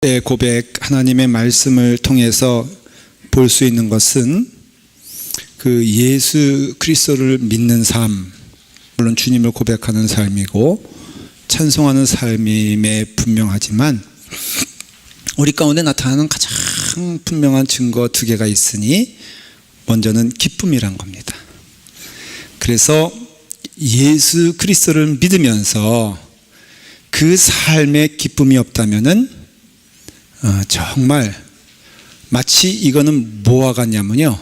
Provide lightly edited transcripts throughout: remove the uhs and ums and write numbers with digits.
고백, 하나님의 말씀을 통해서 볼 수 있는 것은 그 예수 그리스도를 믿는 삶, 물론 주님을 고백하는 삶이고 찬송하는 삶임에 분명하지만 우리 가운데 나타나는 가장 분명한 증거 두 개가 있으니 먼저는 기쁨이란 겁니다. 그래서 예수 그리스도를 믿으면서 그 삶에 기쁨이 없다면은 정말 마치 이거는 뭐와 같냐면요,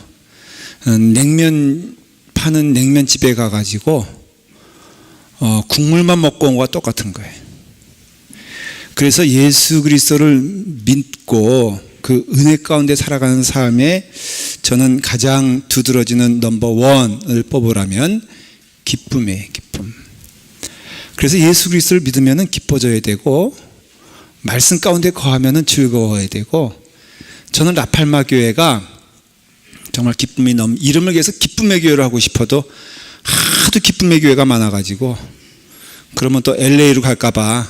냉면 파는 냉면집에 가가지고 국물만 먹고 온 거와 똑같은 거예요. 그래서 예수 그리스도를 믿고 그 은혜 가운데 살아가는 삶에 저는 가장 두드러지는 넘버원을 뽑으라면 기쁨이에요. 기쁨. 그래서 예수 그리스도를 믿으면 기뻐져야 되고 말씀 가운데 거하면 즐거워야 되고, 저는 라팔마 교회가 정말 기쁨이 이름을 위해서 기쁨의 교회를 하고 싶어도 하도 기쁨의 교회가 많아가지고 그러면 또 LA로 갈까봐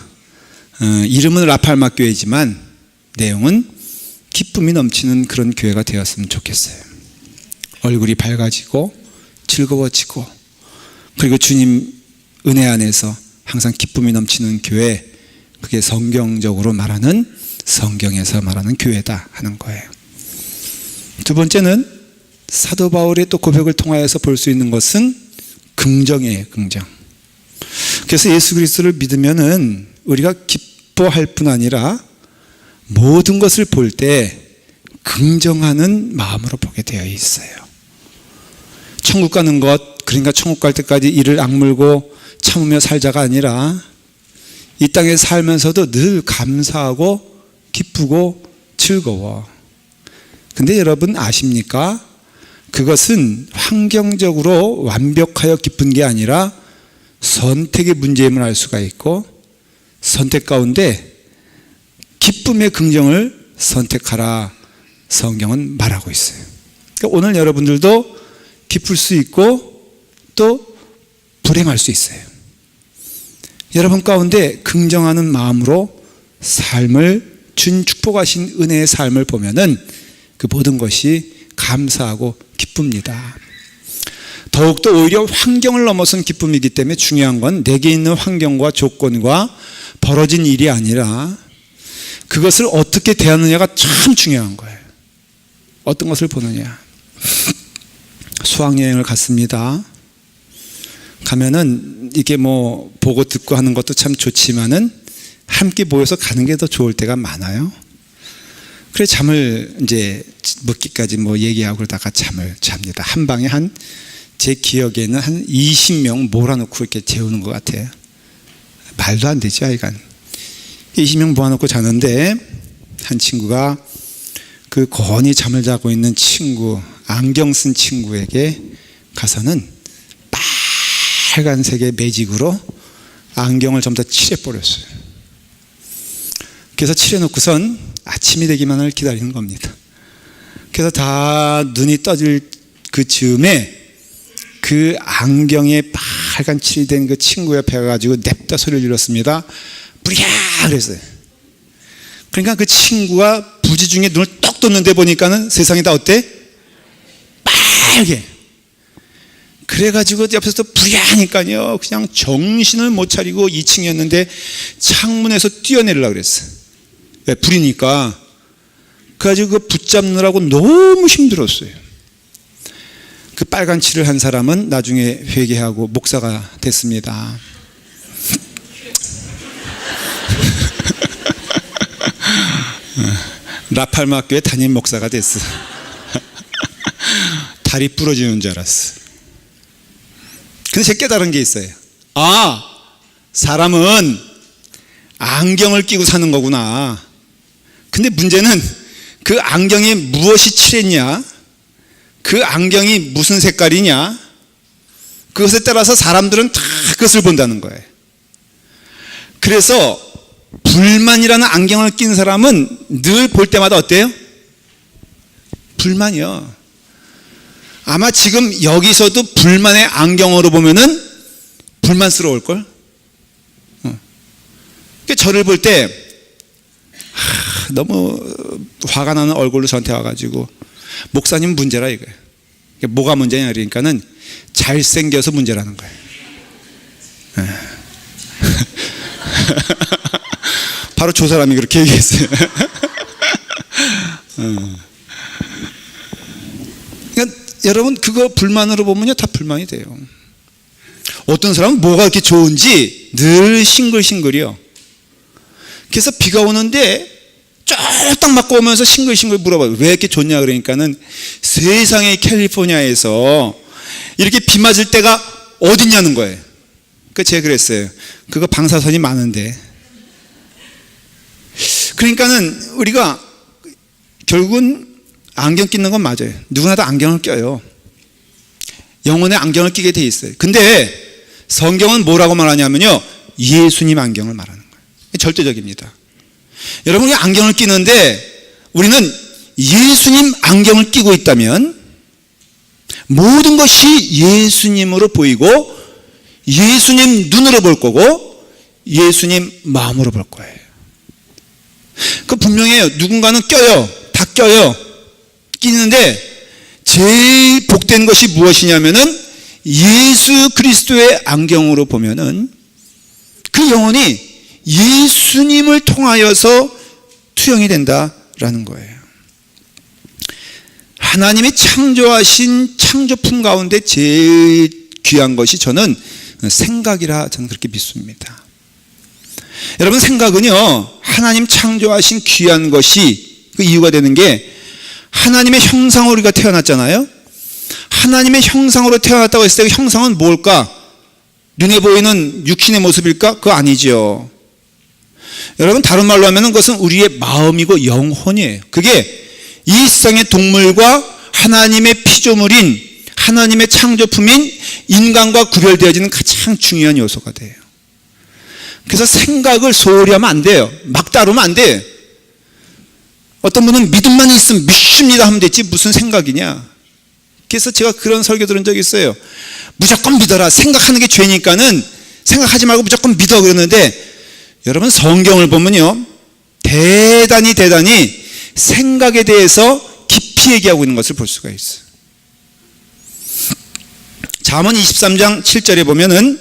이름은 라팔마 교회지만 내용은 기쁨이 넘치는 그런 교회가 되었으면 좋겠어요. 얼굴이 밝아지고 즐거워지고, 그리고 주님 은혜 안에서 항상 기쁨이 넘치는 교회, 그게 성경적으로 말하는, 성경에서 말하는 교회다 하는 거예요. 두 번째는 사도 바울의 또 고백을 통하여서 볼 수 있는 것은 긍정이에요. 긍정. 그래서 예수 그리스도를 믿으면은 우리가 기뻐할 뿐 아니라 모든 것을 볼 때 긍정하는 마음으로 보게 되어 있어요. 천국 가는 것, 그러니까 천국 갈 때까지 이를 악물고 참으며 살자가 아니라 이 땅에 살면서도 늘 감사하고 기쁘고 즐거워. 근데 여러분 아십니까? 그것은 환경적으로 완벽하여 기쁜 게 아니라 선택의 문제임을 알 수가 있고, 선택 가운데 기쁨의 긍정을 선택하라 성경은 말하고 있어요. 그러니까 오늘 여러분들도 기쁠 수 있고 또 불행할 수 있어요. 여러분 가운데 긍정하는 마음으로 삶을 준 축복하신 은혜의 삶을 보면은 그 모든 것이 감사하고 기쁩니다. 더욱더 오히려 환경을 넘어선 기쁨이기 때문에 중요한 건 내게 있는 환경과 조건과 벌어진 일이 아니라 그것을 어떻게 대하느냐가 참 중요한 거예요. 어떤 것을 보느냐. 수학여행을 갔습니다. 가면은 이게 뭐 보고 듣고 하는 것도 참 좋지만은 함께 모여서 가는 게 더 좋을 때가 많아요. 그래 잠을 이제 묻기까지 뭐 얘기하고 그러다가 잠을 잡니다. 한 방에 제 기억에는 한 20명 몰아놓고 이렇게 재우는 것 같아요. 말도 안 되죠, 하여간. 20명 모아놓고 자는데 한 친구가 그 고온히 잠을 자고 있는 친구, 안경 쓴 친구에게 가서는 빨간색의 매직으로 안경을 전부 다 칠해버렸어요. 그래서 칠해놓고선 아침이 되기만을 기다리는 겁니다. 그래서 다 눈이 떠질 그 즈음에 그 안경에 빨간 칠이 된 그 친구 옆에 가가지고 냅다 소리를 질렀습니다. 뿌리야! 그랬어요. 그러니까 그 친구가 부지 중에 눈을 떡 떴는데 보니까는 세상이 다 어때? 빨개. 그래가지고 옆에서 또 부랴하니까요, 그냥 정신을 못 차리고 2층이었는데 창문에서 뛰어내리려고 그랬어요. 왜? 불이니까. 그래가지고 그 붙잡느라고 너무 힘들었어요. 그 빨간 칠을 한 사람은 나중에 회개하고 목사가 됐습니다. 라팔마 교회 담임 목사가 됐어. 다리 부러지는 줄 알았어. 근데 제가 깨달은 게 있어요. 아, 사람은 안경을 끼고 사는 거구나. 근데 문제는 그 안경에 무엇이 칠했냐, 그 안경이 무슨 색깔이냐, 그것에 따라서 사람들은 다 그것을 본다는 거예요. 그래서 불만이라는 안경을 낀 사람은 늘 볼 때마다 어때요? 불만이요. 아마 지금 여기서도 불만의 안경으로 보면은 불만스러울걸? 그러니까 저를 볼 때 너무 화가 나는 얼굴로 저한테 와가지고 목사님 문제라 이거예요. 뭐가 문제냐 그러니까는 잘생겨서 문제라는 거예요. 바로 저 사람이 그렇게 얘기했어요. 그러니까 여러분 그거 불만으로 보면요 다 불만이 돼요. 어떤 사람은 뭐가 이렇게 좋은지 늘 싱글싱글이요. 그래서 비가 오는데 쫄딱 맞고 오면서 싱글싱글 물어봐요. 왜 이렇게 좋냐 그러니까는 세상의 캘리포니아에서 이렇게 비 맞을 때가 어딨냐는 거예요. 그 제가 그랬어요. 그거 방사선이 많은데. 그러니까는 우리가 결국은 안경 끼는 건 맞아요. 누구나 다 안경을 껴요. 영혼에 안경을 끼게 돼 있어요. 근데 성경은 뭐라고 말하냐면요, 예수님 안경을 말하는 거예요. 절대적입니다. 여러분, 우리 안경을 끼는데 우리는 예수님 안경을 끼고 있다면 모든 것이 예수님으로 보이고 예수님 눈으로 볼 거고 예수님 마음으로 볼 거예요. 그 분명해요. 누군가는 껴요. 다 껴요. 끼는데 제일 복된 것이 무엇이냐면은 예수 그리스도의 안경으로 보면은 그 영혼이 예수님을 통하여서 투영이 된다라는 거예요. 하나님이 창조하신 창조품 가운데 제일 귀한 것이 저는 생각이라 저는 그렇게 믿습니다. 여러분, 생각은요 하나님 창조하신 귀한 것이 그 이유가 되는 게 하나님의 형상으로 우리가 태어났잖아요. 하나님의 형상으로 태어났다고 했을 때 그 형상은 뭘까? 눈에 보이는 육신의 모습일까? 그거 아니죠. 여러분, 다른 말로 하면 그것은 우리의 마음이고 영혼이에요. 그게 이 세상의 동물과 하나님의 피조물인 하나님의 창조품인 인간과 구별되어지는 가장 중요한 요소가 돼요. 그래서 생각을 소홀히 하면 안 돼요. 막 따르면 안 돼요. 어떤 분은 믿음만 있으면 믿습니다 하면 됐지 무슨 생각이냐. 그래서 제가 그런 설교 들은 적이 있어요. 무조건 믿어라. 생각하는 게 죄니까는 생각하지 말고 무조건 믿어 그러는데, 여러분 성경을 보면요 대단히 생각에 대해서 깊이 얘기하고 있는 것을 볼 수가 있어요. 잠언 23장 7절에 보면은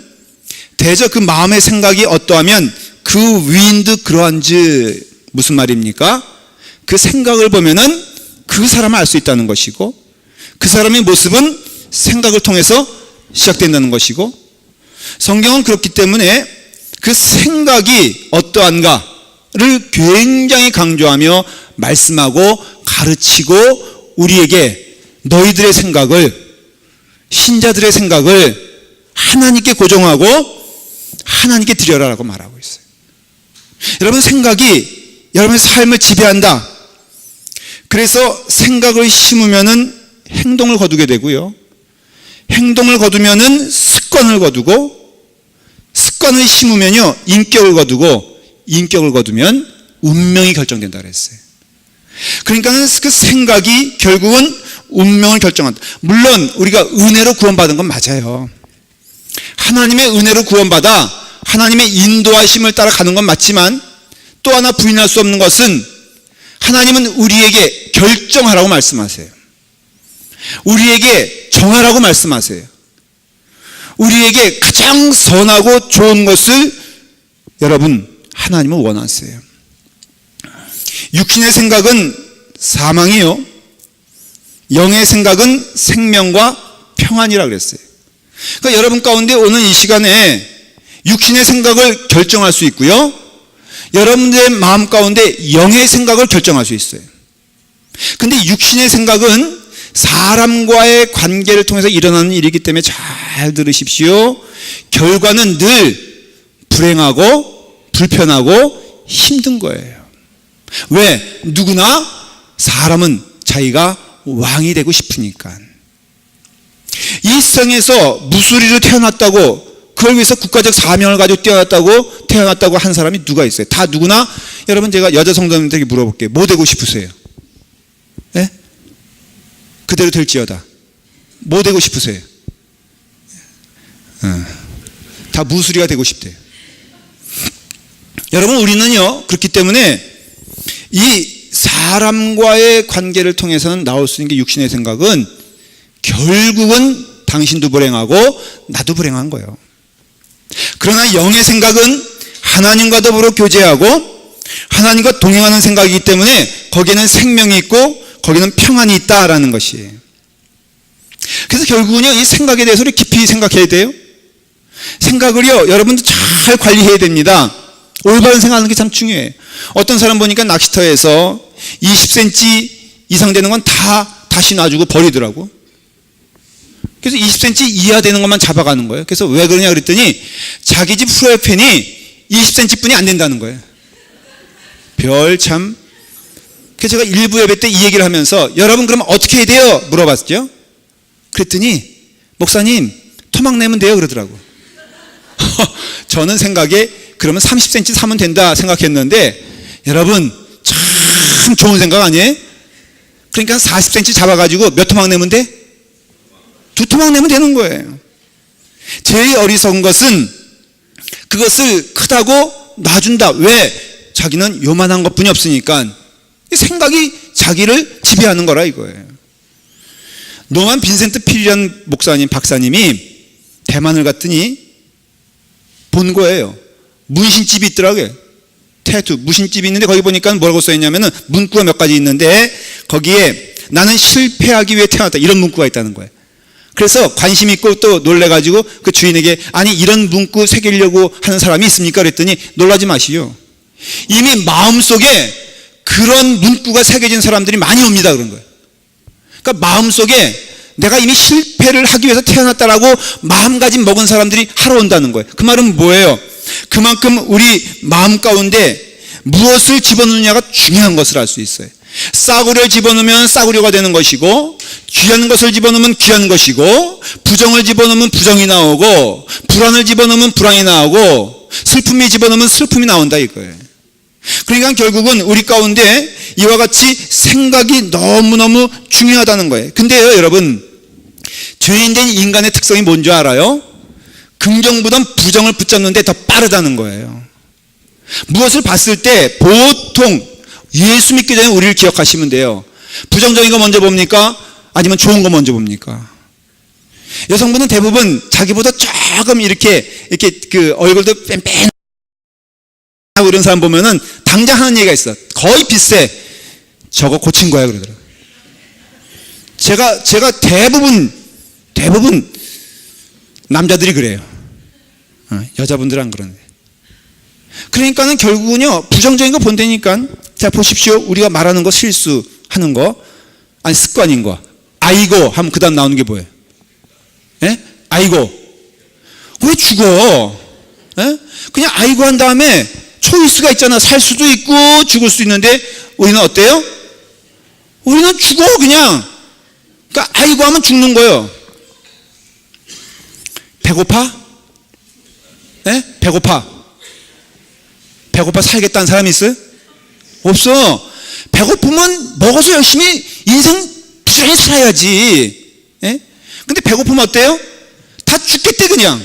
대저 그 마음의 생각이 어떠하면 그 위인도 그러한지, 무슨 말입니까? 그 생각을 보면은 그 사람을 알 수 있다는 것이고 그 사람의 모습은 생각을 통해서 시작된다는 것이고, 성경은 그렇기 때문에 그 생각이 어떠한가를 굉장히 강조하며 말씀하고 가르치고 우리에게 너희들의 생각을, 신자들의 생각을 하나님께 고정하고 하나님께 드려라라고 말하고 있어요. 여러분, 생각이 여러분의 삶을 지배한다. 그래서 생각을 심으면은 행동을 거두게 되고요, 행동을 거두면은 습관을 거두고, 습관을 심으면요 인격을 거두고, 인격을 거두면 운명이 결정된다 그랬어요. 그러니까 그 생각이 결국은 운명을 결정한다. 물론 우리가 은혜로 구원받은 건 맞아요. 하나님의 은혜로 구원받아 하나님의 인도하심을 따라 가는 건 맞지만, 또 하나 부인할 수 없는 것은 하나님은 우리에게 결정하라고 말씀하세요. 우리에게 정하라고 말씀하세요. 우리에게 가장 선하고 좋은 것을 여러분 하나님은 원하세요. 육신의 생각은 사망이요, 영의 생각은 생명과 평안이라 그랬어요. 그러니까 여러분 가운데 오는 이 시간에 육신의 생각을 결정할 수 있고요, 여러분들의 마음 가운데 영의 생각을 결정할 수 있어요. 근데 육신의 생각은 사람과의 관계를 통해서 일어나는 일이기 때문에 잘 들으십시오. 결과는 늘 불행하고 불편하고 힘든 거예요. 왜? 누구나 사람은 자기가 왕이 되고 싶으니까. 이 세상에서 무수리로 태어났다고, 그걸 위해서 국가적 사명을 가지고 태어났다고 한 사람이 누가 있어요? 다 누구나. 여러분, 제가 여자 성도님들에게 물어볼게요. 뭐 되고 싶으세요? 네? 그대로 될지어다. 뭐 되고 싶으세요? 다 무수리가 되고 싶대요. 여러분, 우리는요 그렇기 때문에 이 사람과의 관계를 통해서는 나올 수 있는 게 육신의 생각은 결국은 당신도 불행하고 나도 불행한 거예요. 그러나 영의 생각은 하나님과 더불어 교제하고 하나님과 동행하는 생각이기 때문에 거기에는 생명이 있고 거기는 평안이 있다라는 것이에요. 그래서 결국은요, 이 생각에 대해서 깊이 생각해야 돼요. 생각을요, 여러분도 잘 관리해야 됩니다. 올바른 생각하는 게 참 중요해요. 어떤 사람 보니까 낚시터에서 20cm 이상 되는 건 다 다시 놔주고 버리더라고. 그래서 20cm 이하 되는 것만 잡아가는 거예요. 그래서 왜 그러냐 그랬더니 자기 집 프라이팬이 20cm 뿐이 안 된다는 거예요. 별 참. 그래서 제가 일부 예배 때 이 얘기를 하면서 여러분 그러면 어떻게 해야 돼요? 물어봤죠. 그랬더니 목사님 토막 내면 돼요 그러더라고. 저는 생각에 그러면 30cm 사면 된다 생각했는데 여러분 참 좋은 생각 아니에요? 그러니까 40cm 잡아가지고 몇 토막 내면 돼? 2토막 내면 되는 거예요. 제일 어리석은 것은 그것을 크다고 놔준다. 왜? 자기는 요만한 것뿐이 없으니까. 생각이 자기를 지배하는 거라 이거예요. 노만 빈센트 필이라는 목사님, 박사님이 대만을 갔더니 본 거예요. 문신집이 있더라고요. 태투, 문신집이 있는데 거기 보니까 뭐라고 써있냐면은 문구가 몇 가지 있는데 거기에 나는 실패하기 위해 태어났다. 이런 문구가 있다는 거예요. 그래서 관심 있고 또 놀래가지고 그 주인에게 아니 이런 문구 새기려고 하는 사람이 있습니까? 그랬더니 놀라지 마시오. 이미 마음속에 그런 문구가 새겨진 사람들이 많이 옵니다. 그런 거예요. 그러니까 마음속에 내가 이미 실패를 하기 위해서 태어났다라고 마음가짐 먹은 사람들이 하러 온다는 거예요. 그 말은 뭐예요? 그만큼 우리 마음 가운데 무엇을 집어넣느냐가 중요한 것을 알 수 있어요. 싸구려를 집어넣으면 싸구려가 되는 것이고 귀한 것을 집어넣으면 귀한 것이고 부정을 집어넣으면 부정이 나오고 불안을 집어넣으면 불안이 나오고 슬픔이 집어넣으면 슬픔이 나온다 이거예요. 그러니까 결국은 우리 가운데 이와 같이 생각이 너무너무 중요하다는 거예요. 근데요 여러분 죄인된 인간의 특성이 뭔지 알아요? 긍정보단 부정을 붙잡는데 더 빠르다는 거예요. 무엇을 봤을 때 보통 예수 믿기 전에 우리를 기억하시면 돼요. 부정적인 거 먼저 봅니까? 아니면 좋은 거 먼저 봅니까? 여성분은 대부분 자기보다 조금 이렇게 그 얼굴도 뺀뺀하고 이런 사람 보면은 당장 하는 얘기가 있어. 거의 비슷해. 저거 고친 거야 그러더라고요. 제가 대부분 남자들이 그래요. 여자분들은 안 그러는데. 그러니까는 결국은요 부정적인 거 본다니까. 자 보십시오. 우리가 말하는 거 실수하는 거 아니 습관인 거 아이고 하면 그 다음 나오는 게 뭐예요? 예? 아이고 왜 죽어? 예? 그냥 아이고 한 다음에 초이스가 있잖아. 살 수도 있고 죽을 수 있는데 우리는 어때요? 우리는 죽어 그냥. 그러니까 아이고 하면 죽는 거예요. 배고파? 예? 배고파 살겠다는 사람이 있어요? 없어. 배고프면 먹어서 열심히 인생 부지런히 살아야지. 예? 근데 배고프면 어때요? 다 죽겠대 그냥.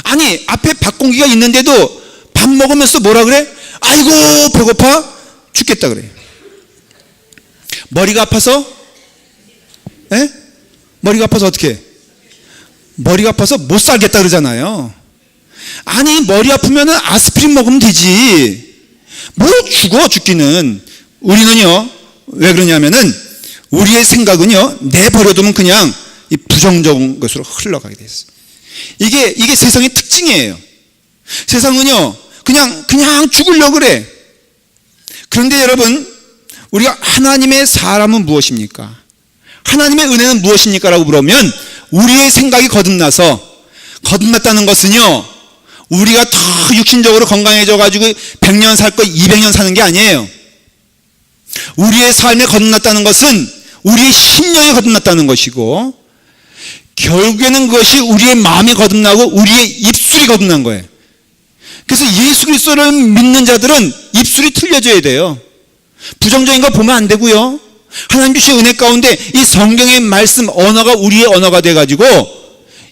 아니 앞에 밥 공기가 있는데도 밥 먹으면서 뭐라 그래? 아이고 배고파 죽겠다 그래. 머리가 아파서? 예? 머리가 아파서 어떻게 해? 머리가 아파서 못 살겠다 그러잖아요. 아니 머리 아프면은 아스피린 먹으면 되지. 뭐 죽기는. 우리는요 왜 그러냐면은 우리의 생각은요 내버려두면 그냥 이 부정적인 것으로 흘러가게 돼 있어요. 이게 세상의 특징이에요. 세상은요 그냥 죽으려고 그래. 그런데 여러분 우리가 하나님의 사람은 무엇입니까? 하나님의 은혜는 무엇입니까? 라고 물으면 우리의 생각이 거듭났다는 것은요 우리가 더 육신적으로 건강해져 가지고 100년 살 거 200년 사는 게 아니에요. 우리의 삶에 거듭났다는 것은 우리의 심령이 거듭났다는 것이고 결국에는 그것이 우리의 마음이 거듭나고 우리의 입술이 거듭난 거예요. 그래서 예수 그리스도를 믿는 자들은 입술이 틀려져야 돼요. 부정적인 거 보면 안 되고요. 하나님 주신 은혜 가운데 이 성경의 말씀 언어가 우리의 언어가 돼가지고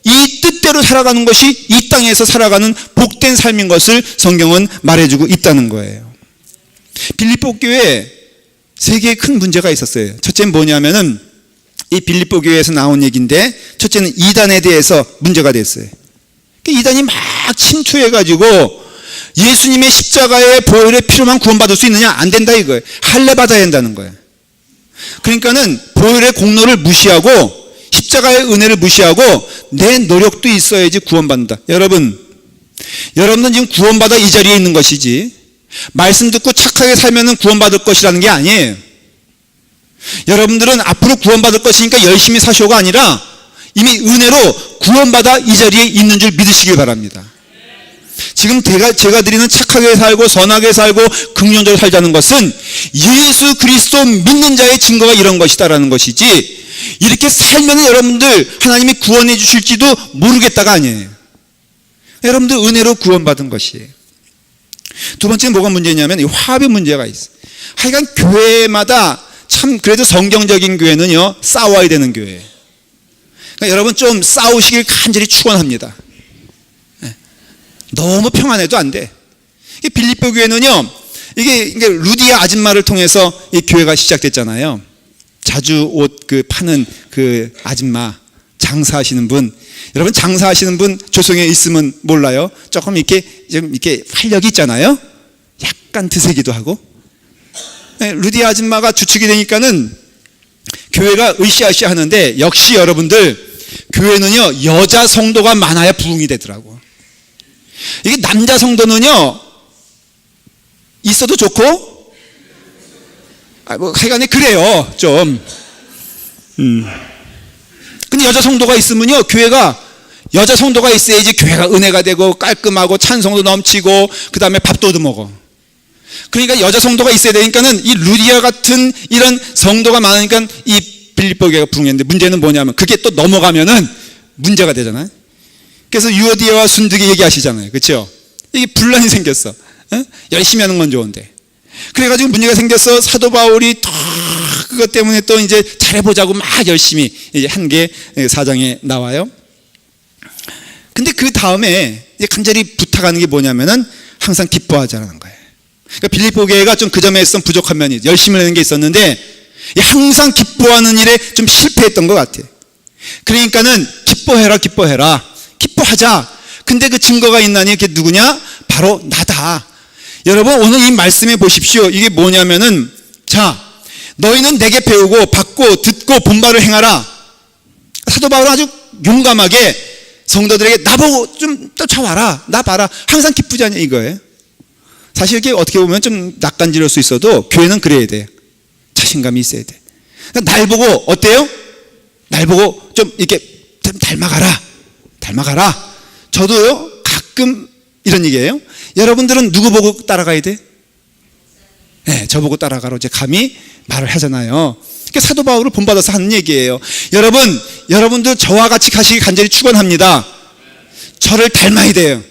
이 뜻대로 살아가는 것이 이 땅에서 살아가는 복된 삶인 것을 성경은 말해주고 있다는 거예요. 빌립보 교회에 세 개의 큰 문제가 있었어요. 첫째는 뭐냐면은 이 빌립보 교회에서 나온 얘기인데, 첫째는 이단에 대해서 문제가 됐어요. 이단이 막 침투해가지고 예수님의 십자가의 보혈의 피로만 구원받을 수 있느냐? 안 된다 이거예요. 할례 받아야 된다는 거예요. 그러니까는 보혈의 공로를 무시하고 십자가의 은혜를 무시하고 내 노력도 있어야지 구원받는다. 여러분은 지금 구원받아 이 자리에 있는 것이지, 말씀 듣고 착하게 살면 구원받을 것이라는 게 아니에요. 여러분들은 앞으로 구원받을 것이니까 열심히 사셔가 아니라 이미 은혜로 구원받아 이 자리에 있는 줄 믿으시길 바랍니다. 지금 제가 드리는 착하게 살고 선하게 살고 긍정적으로 살자는 것은 예수 그리스도 믿는 자의 증거가 이런 것이다라는 것이지, 이렇게 살면 여러분들 하나님이 구원해 주실지도 모르겠다가 아니에요. 여러분들 은혜로 구원받은 것이에요. 두 번째는 뭐가 문제냐면 이 화합의 문제가 있어요. 하여간 교회마다 참 그래도 성경적인 교회는요, 싸워야 되는 교회예요. 그러니까 여러분 좀 싸우시길 간절히 축원합니다. 너무 평안해도 안 돼. 빌립보 교회는요, 이게 루디아 아줌마를 통해서 이 교회가 시작됐잖아요. 자주 옷 파는 그 아줌마, 장사하시는 분. 여러분 장사하시는 분 조성에 있으면 몰라요. 조금 이렇게 활력이 있잖아요. 약간 드세기도 하고. 루디아 아줌마가 주축이 되니까는 교회가 으쌰으쌰 하는데, 역시 여러분들 교회는요, 여자 성도가 많아야 부흥이 되더라고. 이게 남자 성도는요, 있어도 좋고, 하여간에 그래요, 좀. 근데 여자 성도가 있으면요, 여자 성도가 있어야지 교회가 은혜가 되고 깔끔하고 찬송도 넘치고 그 다음에 밥도 얻어먹어. 그러니까 여자 성도가 있어야 되니까는 이 루디아 같은 이런 성도가 많으니까 이 빌립보 교회가 부흥했는데, 문제는 뭐냐면 그게 또 넘어가면은 문제가 되잖아요. 그래서 유오디아와 순득이 얘기하시잖아요. 그렇죠? 이게 분란이 생겼어. 열심히 하는 건 좋은데. 그래가지고 문제가 생겼어. 사도 바울이 그것 때문에 또 이제 잘해보자고 막 열심히 한 게 4장에 나와요. 근데 그 다음에 간절히 부탁하는 게 뭐냐면은 항상 기뻐하자라는 거예요. 그러니까 빌립보 교회가 좀 그 점에 있어서 부족한 면이, 열심히 하는 게 있었는데 항상 기뻐하는 일에 좀 실패했던 것 같아요. 그러니까는 기뻐해라, 기뻐하자. 근데 그 증거가 있나니 그게 누구냐? 바로 나다. 여러분 오늘 이 말씀해 보십시오. 이게 뭐냐면은, 자, 너희는 내게 배우고 받고 듣고 본바를 행하라. 사도 바울은 아주 용감하게 성도들에게 나보고 좀 쫓아와라, 나 봐라, 항상 기쁘지 않냐 이거예요. 사실 이게 어떻게 보면 좀 낯간지러울 수 있어도 교회는 그래야 돼요. 자신감이 있어야 돼. 그러니까 날 보고 어때요? 날 보고 좀 이렇게 좀 닮아가라. 저도요 가끔 이런 얘기예요. 여러분들은 누구 보고 따라가야 돼? 네, 저보고 따라가라고 이제 감히 말을 하잖아요. 그러니까 사도 바울을 본받아서 하는 얘기예요. 여러분들 저와 같이 가시기 간절히 축원합니다. 저를 닮아야 돼요.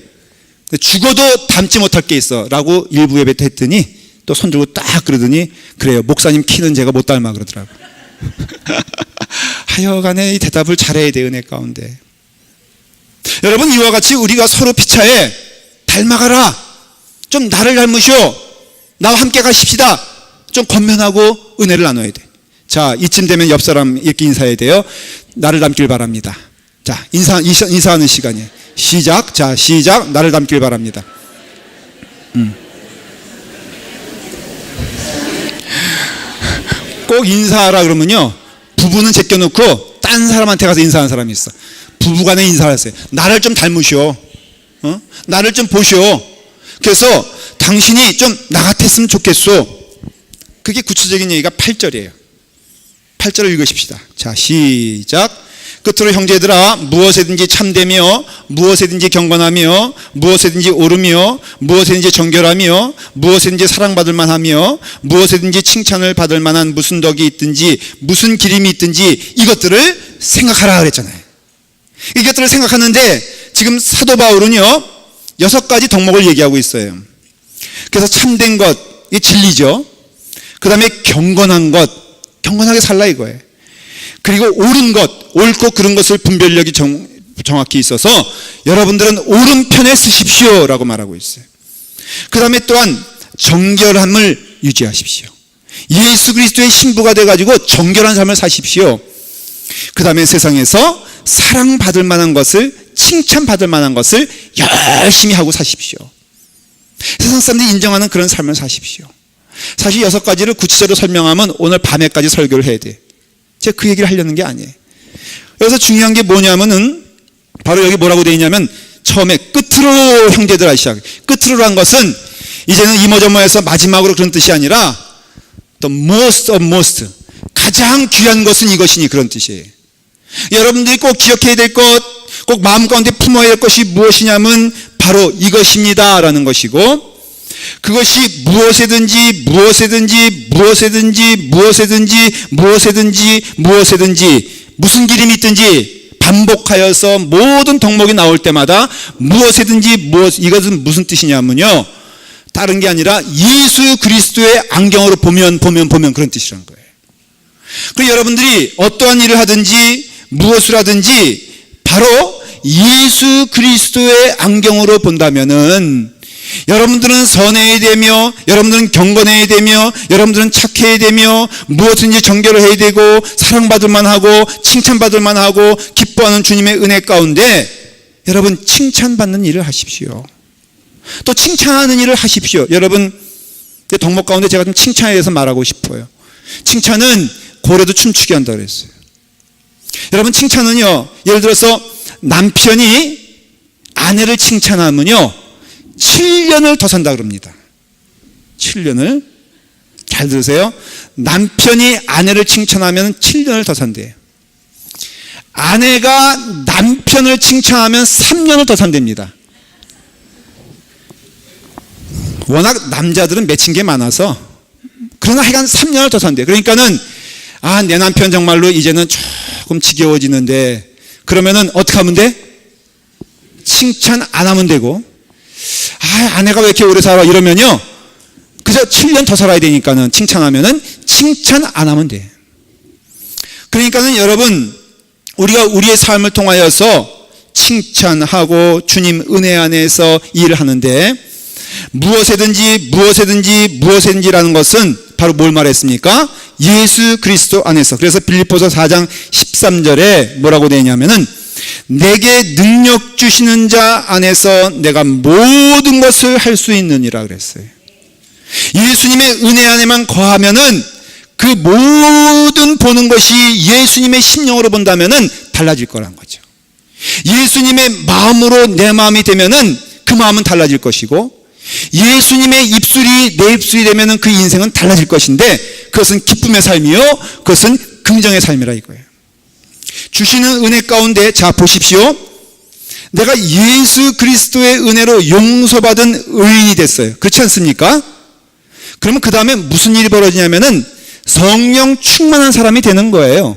죽어도 닮지 못할 게 있어 라고 일부 예배 때 했더니 또 손 들고 딱 그러더니, 그래요, 목사님 키는 제가 못 닮아 그러더라고. 하여간에 이 대답을 잘해야 돼, 은혜 가운데. 여러분 이와 같이 우리가 서로 피차에 닮아가라, 좀 나를 닮으시오, 나와 함께 가십시다, 좀 권면하고 은혜를 나눠야 돼. 자, 이쯤 되면 옆 사람 이렇게 인사해야 돼요. 나를 닮길 바랍니다. 자, 인사하는 시간이에요. 시작. 자, 시작. 나를 닮길 바랍니다. 꼭 인사하라 그러면요, 부부는 제껴놓고 딴 사람한테 가서 인사하는 사람이 있어. 부부간에 인사를 하세요. 나를 좀 닮으시오, 나를 좀 보시오. 그래서 당신이 좀 나 같았으면 좋겠소. 그게 구체적인 얘기가 8절이에요. 8절을 읽으십시다. 자, 시작. 끝으로 형제들아, 무엇에든지 참되며 무엇에든지 경건하며 무엇에든지 옳으며 무엇에든지 정결하며 무엇에든지 사랑받을 만하며 무엇에든지 칭찬을 받을 만한 무슨 덕이 있든지 무슨 기림이 있든지 이것들을 생각하라 그랬잖아요. 이것들을 생각하는데 지금 사도 바울은요 6가지 덕목을 얘기하고 있어요. 그래서 참된 것, 이게 진리죠. 그 다음에 경건한 것, 경건하게 살라 이거예요. 그리고 옳은 것, 옳고 그른 것을 분별력이 정확히 있어서 여러분들은 옳은 편에 쓰십시오 라고 말하고 있어요. 그 다음에 또한 정결함을 유지하십시오. 예수 그리스도의 신부가 돼가지고 정결한 삶을 사십시오. 그 다음에 세상에서 사랑받을 만한 것을, 칭찬받을 만한 것을 열심히 하고 사십시오. 세상 사람들이 인정하는 그런 삶을 사십시오. 사실 6가지를 구체적으로 설명하면 오늘 밤에까지 설교를 해야 돼. 제가 그 얘기를 하려는 게 아니에요. 여기서 중요한 게 뭐냐면은 바로 여기 뭐라고 되어 있냐면 처음에 끝으로 형제들아 시작. 끝으로란 것은 이제는 이모저모해서 마지막으로 그런 뜻이 아니라 the most of most, 가장 귀한 것은 이것이니, 그런 뜻이에요. 여러분들이 꼭 기억해야 될 것, 꼭 마음 가운데 품어야 할 것이 무엇이냐면 바로 이것입니다 라는 것이고, 그것이 무엇이든지 무슨 기름이 있든지 반복하여서 모든 덕목이 나올 때마다 무엇이든지 이것은 무슨 뜻이냐면요, 다른 게 아니라 예수 그리스도의 안경으로 보면 그런 뜻이라는 거예요. 그리고 여러분들이 어떠한 일을 하든지 무엇을 하든지 바로 예수 그리스도의 안경으로 본다면은 여러분들은 선해야 되며, 여러분들은 경건해야 되며, 여러분들은 착해야 되며, 무엇인지 정결을 해야 되고, 사랑받을 만하고, 칭찬받을 만하고, 기뻐하는 주님의 은혜 가운데 여러분 칭찬받는 일을 하십시오. 또 칭찬하는 일을 하십시오. 여러분 덕목 가운데 제가 좀 칭찬에 대해서 말하고 싶어요. 칭찬은 고래도 춤추게 한다고 그랬어요. 여러분 칭찬은요, 예를 들어서 남편이 아내를 칭찬하면요 7년을 더 산다 그럽니다. 7년을. 잘 들으세요. 남편이 아내를 칭찬하면 7년을 더 산대요. 아내가 남편을 칭찬하면 3년을 더 산답니다. 워낙 남자들은 맺힌 게 많아서. 그러나 하여간 3년을 더 산대요. 그러니까는 내 남편 정말로 이제는 조금 지겨워지는데, 그러면은 어떻게 하면 돼? 칭찬 안 하면 되고, 아내가 왜 이렇게 오래 살아 이러면요 그저 7년 더 살아야 되니까는 칭찬하면은 칭찬 안 하면 돼. 그러니까는 여러분 우리가 우리의 삶을 통하여서 칭찬하고 주님 은혜 안에서 일을 하는데, 무엇이든지라는 것은 바로 뭘 말했습니까? 예수 그리스도 안에서. 그래서 빌립보서 4장 13절에 뭐라고 되어 있냐면은 내게 능력 주시는 자 안에서 내가 모든 것을 할 수 있느니라 그랬어요. 예수님의 은혜 안에만 거하면은 그 모든 보는 것이 예수님의 심령으로 본다면은 달라질 거란 거죠. 예수님의 마음으로 내 마음이 되면은 그 마음은 달라질 것이고, 예수님의 입술이 내 입술이 되면은 그 인생은 달라질 것인데, 그것은 기쁨의 삶이요, 그것은 긍정의 삶이라 이거예요. 주시는 은혜 가운데, 자 보십시오. 내가 예수 그리스도의 은혜로 용서받은 의인이 됐어요. 그렇지 않습니까? 그러면 그 다음에 무슨 일이 벌어지냐면은 성령 충만한 사람이 되는 거예요.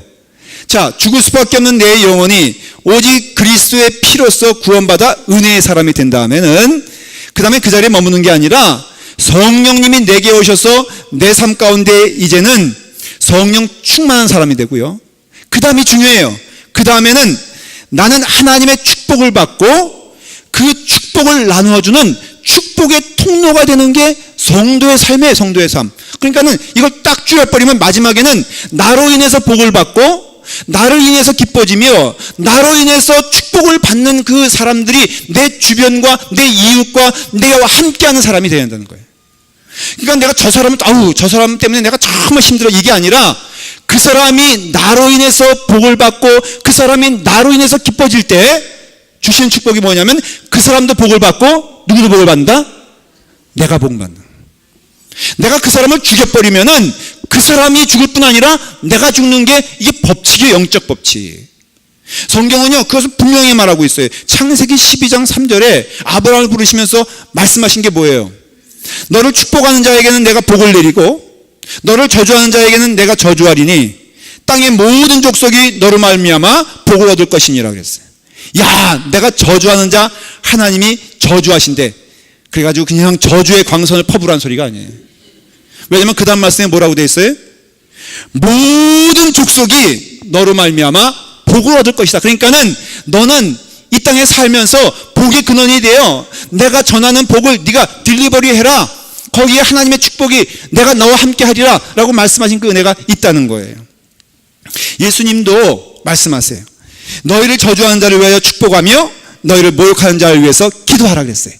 자, 죽을 수밖에 없는 내 영혼이 오직 그리스도의 피로써 구원받아 은혜의 사람이 된 다음에는 그 다음에 그 자리에 머무는 게 아니라 성령님이 내게 오셔서 내 삶 가운데 이제는 성령 충만한 사람이 되고요. 그 다음이 중요해요. 그 다음에는 나는 하나님의 축복을 받고 그 축복을 나누어주는 축복의 통로가 되는 게 성도의 삶이에요. 성도의 삶. 그러니까는 이걸 딱 줄여버리면 마지막에는 나로 인해서 복을 받고 나를 인해서 기뻐지며 나로 인해서 축복을 받는 그 사람들이 내 주변과 내 이웃과 내가 함께하는 사람이 되어야 한다는 거예요. 그러니까 내가 저 사람 때문에 내가 정말 힘들어 이게 아니라 그 사람이 나로 인해서 복을 받고 그 사람이 나로 인해서 기뻐질 때 주시는 축복이 뭐냐면 그 사람도 복을 받고 누구도 복을 받는다? 내가 복 받는. 내가 그 사람을 죽여버리면은 그 사람이 죽을 뿐 아니라 내가 죽는 게 이게 법칙이에요. 영적 법칙. 성경은요 그것을 분명히 말하고 있어요. 창세기 12장 3절에 아브라함을 부르시면서 말씀하신 게 뭐예요? 너를 축복하는 자에게는 내가 복을 내리고 너를 저주하는 자에게는 내가 저주하리니 땅의 모든 족속이 너로 말미암아 복을 얻을 것이니라 그랬어요. 야, 내가 저주하는 자 하나님이 저주하신대. 그래가지고 그냥 저주의 광선을 퍼부란 소리가 아니에요. 왜냐면 그 다음 말씀에 뭐라고 되어 있어요? 모든 족속이 너로 말미암아 복을 얻을 것이다. 그러니까는 너는 이 땅에 살면서 복의 근원이 되어 내가 전하는 복을 네가 딜리버리 해라. 거기에 하나님의 축복이 내가 너와 함께 하리라 라고 말씀하신 그 은혜가 있다는 거예요. 예수님도 말씀하세요. 너희를 저주하는 자를 위하여 축복하며 너희를 모욕하는 자를 위해서 기도하라 그랬어요.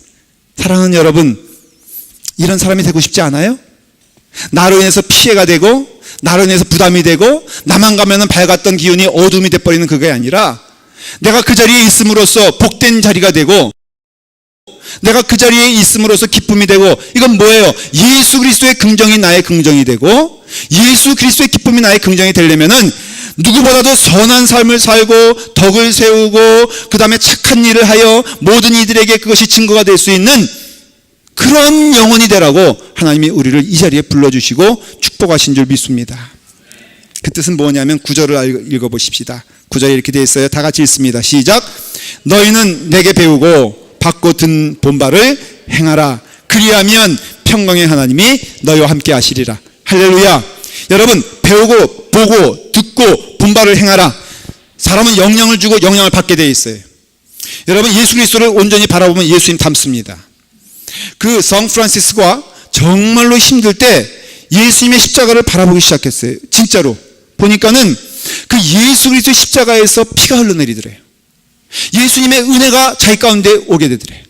사랑하는 여러분, 이런 사람이 되고 싶지 않아요? 나로 인해서 피해가 되고 나로 인해서 부담이 되고 나만 가면은 밝았던 기운이 어둠이 돼버리는 그게 아니라 내가 그 자리에 있음으로써 복된 자리가 되고 내가 그 자리에 있음으로써 기쁨이 되고, 이건 뭐예요? 예수 그리스도의 긍정이 나의 긍정이 되고 예수 그리스도의 기쁨이 나의 긍정이 되려면은 누구보다도 선한 삶을 살고 덕을 세우고 그 다음에 착한 일을 하여 모든 이들에게 그것이 증거가 될 수 있는 그런 영혼이 되라고 하나님이 우리를 이 자리에 불러주시고 축복하신 줄 믿습니다. 그 뜻은 뭐냐면 9절을 읽어보십시다. 9절에 이렇게 되어 있어요. 다 같이 읽습니다. 시작. 너희는 내게 배우고 받고 든 본바를 행하라. 그리하면 평강의 하나님이 너희와 함께 하시리라. 할렐루야. 여러분, 배우고 보고 듣고 본바를 행하라. 사람은 영향을 주고 영향을 받게 되어 있어요. 여러분, 예수 그리스도를 온전히 바라보면 예수님 닮습니다. 그 성 프란시스가 정말로 힘들 때 예수님의 십자가를 바라보기 시작했어요. 진짜로 보니까는 그 예수 그리스도의 십자가에서 피가 흘러내리더래요. 예수님의 은혜가 자기 가운데 오게 되더래요.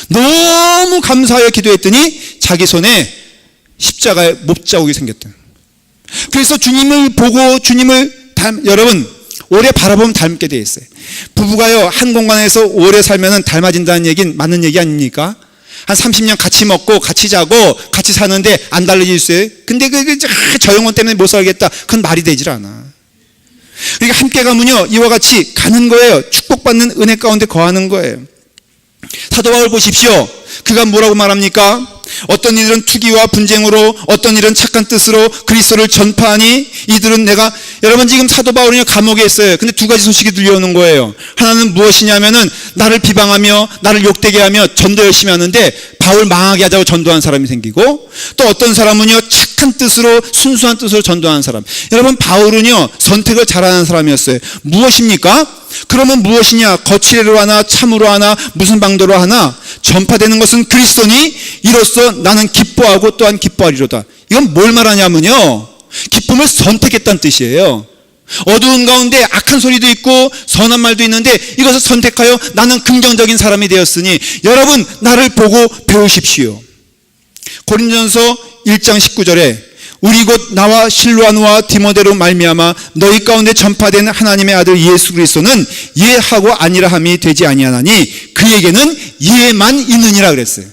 너무 감사하여 기도했더니 자기 손에 십자가의 못자국이 생겼다. 그래서 주님을 보고 주님을 여러분 오래 바라보면 닮게 돼 있어요. 부부가요 한 공간에서 오래 살면은 닮아진다는 얘기는 맞는 얘기 아닙니까? 한 30년 같이 먹고 같이 자고 같이 사는데 안 달라질 수 있어요. 근데 저 영혼 때문에 못 살겠다, 그건 말이 되질 않아. 그러니까 함께 가면요 이와 같이 가는 거예요. 축복받는 은혜 가운데 거하는 거예요. 사도 바울 보십시오. 그가 뭐라고 말합니까? 어떤 이들은 투기와 분쟁으로, 어떤 일은 착한 뜻으로 그리스도를 전파하니 이들은 여러분 지금 사도 바울이 감옥에 있어요. 근데 두 가지 소식이 들려오는 거예요. 하나는 무엇이냐면은 나를 비방하며 나를 욕되게 하며 전도 열심히 하는데 바울 망하게 하자고 전도한 사람이 생기고, 또 어떤 사람은요 착한 뜻으로 순수한 뜻으로 전도하는 사람. 여러분 바울은요 선택을 잘하는 사람이었어요. 무엇입니까? 그러면 무엇이냐? 거칠애로 하나 참으로 하나 무슨 방도로 하나 전파되는 것은 그리스도니 이로써 나는 기뻐하고 또한 기뻐하리로다. 이건 뭘 말하냐면요 기쁨을 선택했다는 뜻이에요. 어두운 가운데 악한 소리도 있고 선한 말도 있는데 이것을 선택하여 나는 긍정적인 사람이 되었으니 여러분 나를 보고 배우십시오. 고린도전서 1장 19절에 우리 곧 나와 실로아누와 디모데로 말미암아 너희 가운데 전파된 하나님의 아들 예수 그리스도는 예하고 아니라함이 되지 아니하나니 그에게는 예만 있느니라 그랬어요.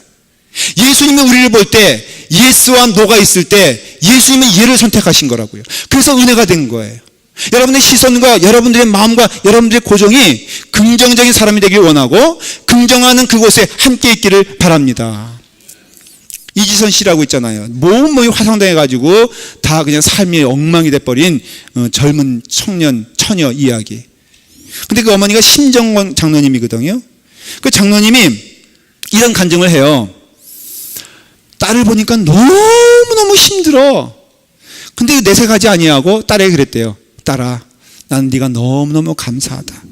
예수님이 우리를 볼 때 예스와 노가 있을 때 예수님은 예를 선택하신 거라고요. 그래서 은혜가 된 거예요. 여러분의 시선과 여러분들의 마음과 여러분들의 고정이 긍정적인 사람이 되길 원하고 긍정하는 그곳에 함께 있기를 바랍니다. 이지선 씨라고 있잖아요. 몸이 화상당해가지고 다 그냥 삶이 엉망이 돼버린 젊은 청년 처녀 이야기. 근데 그 어머니가 심정원 장로님이거든요. 그 장로님이 이런 간증을 해요. 딸을 보니까 너무너무 힘들어. 근데 내색하지 아니하고 딸에게 그랬대요. 딸아, 나는 네가 너무너무 감사하다.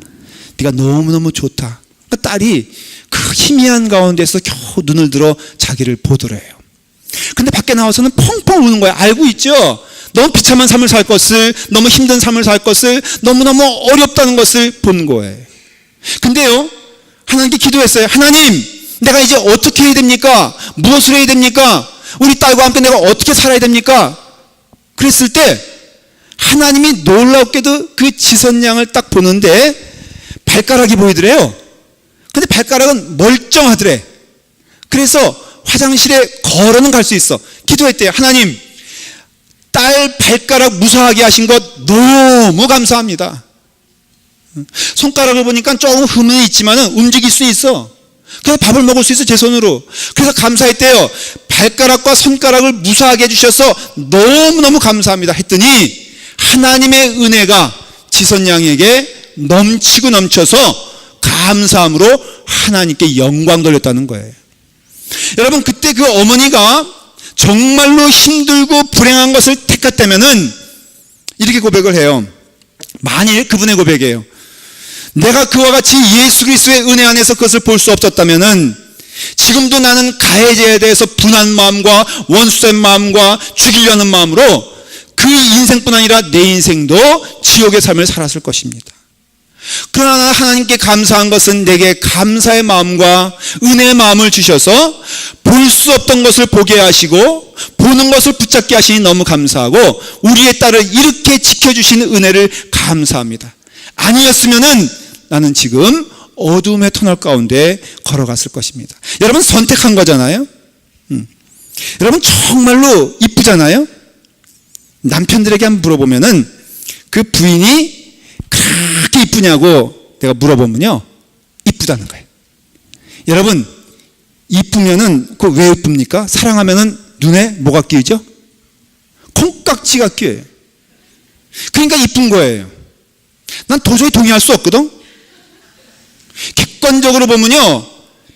네가 너무너무 좋다. 그러니까 딸이 그 희미한 가운데서 겨우 눈을 들어 자기를 보더래요. 근데 밖에 나와서는 펑펑 우는 거야. 알고 있죠? 너무 비참한 삶을 살 것을, 너무 힘든 삶을 살 것을, 너무너무 어렵다는 것을 본 거예요. 근데요 하나님께 기도했어요. 하나님, 내가 이제 어떻게 해야 됩니까? 무엇을 해야 됩니까? 우리 딸과 함께 내가 어떻게 살아야 됩니까? 그랬을 때 하나님이 놀랍게도 그 지선양을 딱 보는데 발가락이 보이더래요. 근데 발가락은 멀쩡하더래. 그래서 화장실에 걸어는 갈 수 있어. 기도했대요. 하나님, 딸 발가락 무사하게 하신 것 너무 감사합니다. 손가락을 보니까 조금 흠은 있지만 움직일 수 있어. 그래서 밥을 먹을 수 있어, 제 손으로. 그래서 감사했대요. 발가락과 손가락을 무사하게 해주셔서 너무너무 감사합니다 했더니 하나님의 은혜가 지선양에게 넘치고 넘쳐서 감사함으로 하나님께 영광 돌렸다는 거예요. 여러분, 그때 그 어머니가 정말로 힘들고 불행한 것을 택했다면은 이렇게 고백을 해요. 만일 그분의 고백이에요. 내가 그와 같이 예수 그리스도의 은혜 안에서 그것을 볼 수 없었다면은 지금도 나는 가해자에 대해서 분한 마음과 원수된 마음과 죽이려는 마음으로 그 인생뿐 아니라 내 인생도 지옥의 삶을 살았을 것입니다. 그러나 하나님께 감사한 것은 내게 감사의 마음과 은혜의 마음을 주셔서 볼 수 없던 것을 보게 하시고 보는 것을 붙잡게 하시니 너무 감사하고 우리의 딸을 이렇게 지켜주시는 은혜를 감사합니다. 아니었으면은 나는 지금 어둠의 터널 가운데 걸어갔을 것입니다. 여러분 선택한 거잖아요. 여러분 정말로 이쁘잖아요. 남편들에게 한번 물어보면은 그 부인이 그렇게 이쁘냐고 내가 물어보면요, 이쁘다는 거예요. 여러분 이쁘면은 그 왜 이쁩니까? 사랑하면은 눈에 뭐가 끼죠? 콩깍지가 끼어요. 그러니까 이쁜 거예요. 난 도저히 동의할 수 없거든. 객관적으로 보면요,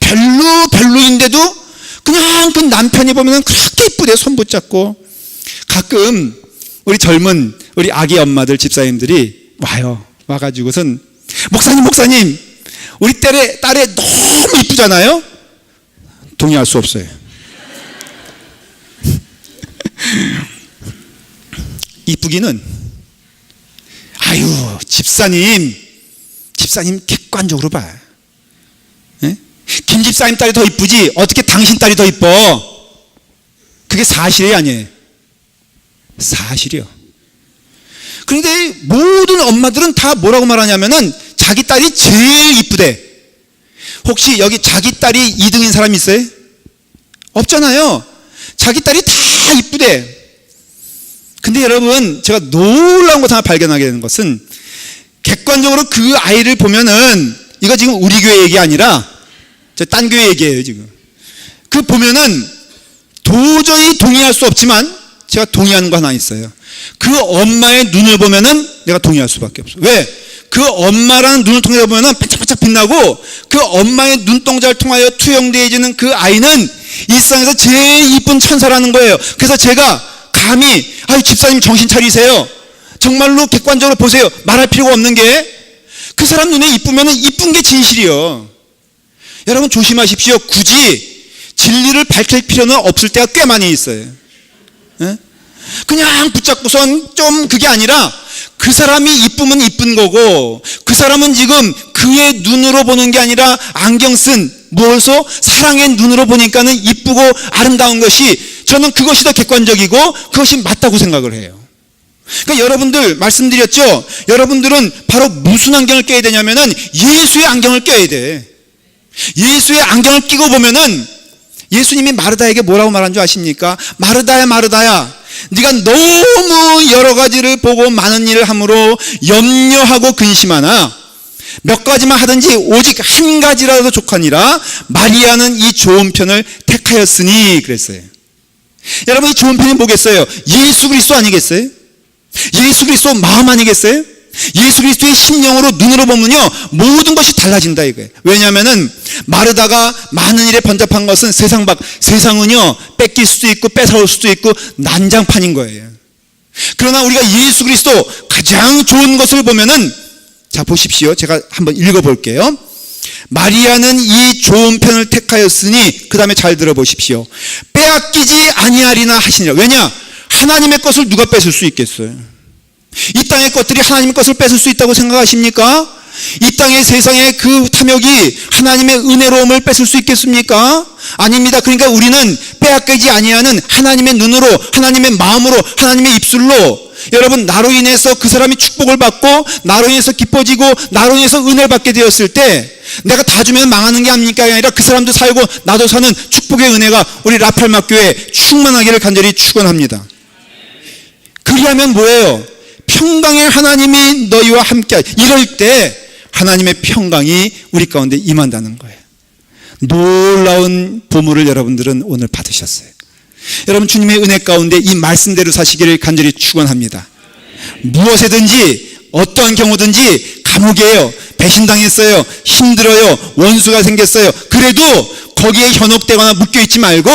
별로인데도 그냥 그 남편이 보면은 그렇게 이쁘대. 손 붙잡고. 가끔 우리 젊은 우리 아기 엄마들 집사님들이 와가지고선 목사님 우리 딸에 너무 이쁘잖아요. 동의할 수 없어요. 이쁘기는 집사님 객관적으로 봐. 예? 김 집사님 딸이 더 이쁘지 어떻게 당신 딸이 더 이뻐? 그게 사실이 아니에요. 사실이요. 그런데 모든 엄마들은 다 뭐라고 말하냐면은 자기 딸이 제일 이쁘대. 혹시 여기 자기 딸이 2등인 사람 있어요? 없잖아요. 자기 딸이 다 이쁘대. 근데 여러분 제가 놀라운 것을 하나 발견하게 되는 것은 객관적으로 그 아이를 보면은 이거 지금 우리 교회 얘기 아니라 딴 교회 얘기예요 지금. 그 보면은 도저히 동의할 수 없지만 제가 동의하는 거 하나 있어요. 그 엄마의 눈을 보면은 내가 동의할 수밖에 없어요. 왜? 그 엄마라는 눈을 통해 보면은 반짝반짝 빛나고 그 엄마의 눈동자를 통하여 투영되어지는 그 아이는 이 세상에서 제일 이쁜 천사라는 거예요. 그래서 제가 감히 집사님 정신 차리세요. 정말로 객관적으로 보세요. 말할 필요가 없는 게 그 사람 눈에 이쁘면은 이쁜 게 진실이요. 여러분 조심하십시오. 굳이 진리를 밝힐 필요는 없을 때가 꽤 많이 있어요. 예? 그냥 붙잡고선 좀 그게 아니라 그 사람이 이쁘면 이쁜 거고 그 사람은 지금 그의 눈으로 보는 게 아니라 안경 쓴 무엇을 사랑의 눈으로 보니까는 이쁘고 아름다운 것이 저는 그것이 더 객관적이고 그것이 맞다고 생각을 해요. 그러니까 여러분들 말씀드렸죠. 여러분들은 바로 무슨 안경을 껴야 되냐면은 예수의 안경을 껴야 돼. 예수의 안경을 끼고 보면은 예수님이 마르다에게 뭐라고 말한 줄 아십니까? 마르다야 네가 너무 여러 가지를 보고 많은 일을 함으로 염려하고 근심하나 몇 가지만 하든지 오직 한 가지라도 족하니라 마리아는 이 좋은 편을 택하였으니 그랬어요. 여러분 이 좋은 편이 뭐겠어요? 예수 그리스도 아니겠어요? 예수 그리스도 마음 아니겠어요? 예수 그리스도의 심령으로 눈으로 보면요 모든 것이 달라진다 이거예요. 왜냐하면은 마르다가 많은 일에 번잡한 것은 세상은요 뺏길 수도 있고 뺏어올 수도 있고 난장판인 거예요. 그러나 우리가 예수 그리스도 가장 좋은 것을 보면은 자 보십시오. 제가 한번 읽어볼게요. 마리아는 이 좋은 편을 택하였으니 그 다음에 잘 들어보십시오. 빼앗기지 아니하리나 하시니라. 왜냐? 하나님의 것을 누가 뺏을 수 있겠어요? 이 땅의 것들이 하나님의 것을 뺏을 수 있다고 생각하십니까? 이 땅의 세상의 그 탐욕이 하나님의 은혜로움을 뺏을 수 있겠습니까? 아닙니다. 그러니까 우리는 빼앗기지 아니하는 하나님의 눈으로 하나님의 마음으로 하나님의 입술로 여러분 나로 인해서 그 사람이 축복을 받고 나로 인해서 기뻐지고 나로 인해서 은혜를 받게 되었을 때 내가 다 주면 망하는 게 아니라 그 사람도 살고 나도 사는 축복의 은혜가 우리 라팔막교에 충만하기를 간절히 축원합니다. 그리하면 뭐예요? 평강의 하나님이 너희와 함께 이럴 때 하나님의 평강이 우리 가운데 임한다는 거예요. 놀라운 보물을 여러분들은 오늘 받으셨어요. 여러분 주님의 은혜 가운데 이 말씀대로 사시기를 간절히 축원합니다. 무엇이든지 어떠한 경우든지 감옥이에요. 배신당했어요. 힘들어요. 원수가 생겼어요. 그래도 거기에 현혹되거나 묶여있지 말고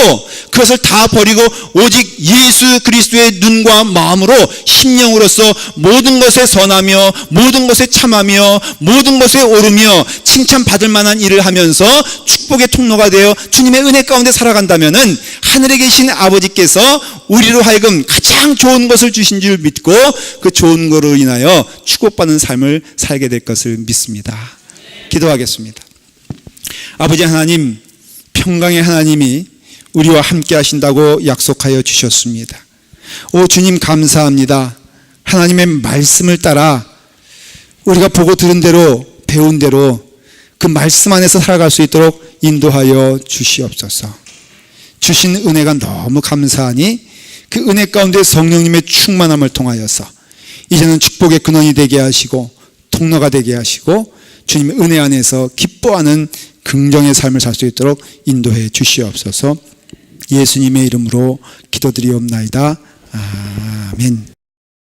그것을 다 버리고 오직 예수 그리스도의 눈과 마음으로 심령으로서 모든 것에 선하며 모든 것에 참하며 모든 것에 오르며 칭찬받을 만한 일을 하면서 축복의 통로가 되어 주님의 은혜 가운데 살아간다면은 하늘에 계신 아버지께서 우리로 하여금 가장 좋은 것을 주신 줄 믿고 그 좋은 것으로 인하여 축복받는 삶을 살게 될 것을 믿습니다. 기도하겠습니다. 아버지 하나님, 평강의 하나님이 우리와 함께 하신다고 약속하여 주셨습니다. 오 주님 감사합니다. 하나님의 말씀을 따라 우리가 보고 들은 대로 배운 대로 그 말씀 안에서 살아갈 수 있도록 인도하여 주시옵소서. 주신 은혜가 너무 감사하니 그 은혜 가운데 성령님의 충만함을 통하여서 이제는 축복의 근원이 되게 하시고 통로가 되게 하시고 주님의 은혜 안에서 기뻐하는 긍정의 삶을 살 수 있도록 인도해 주시옵소서. 예수님의 이름으로 기도드리옵나이다. 아멘.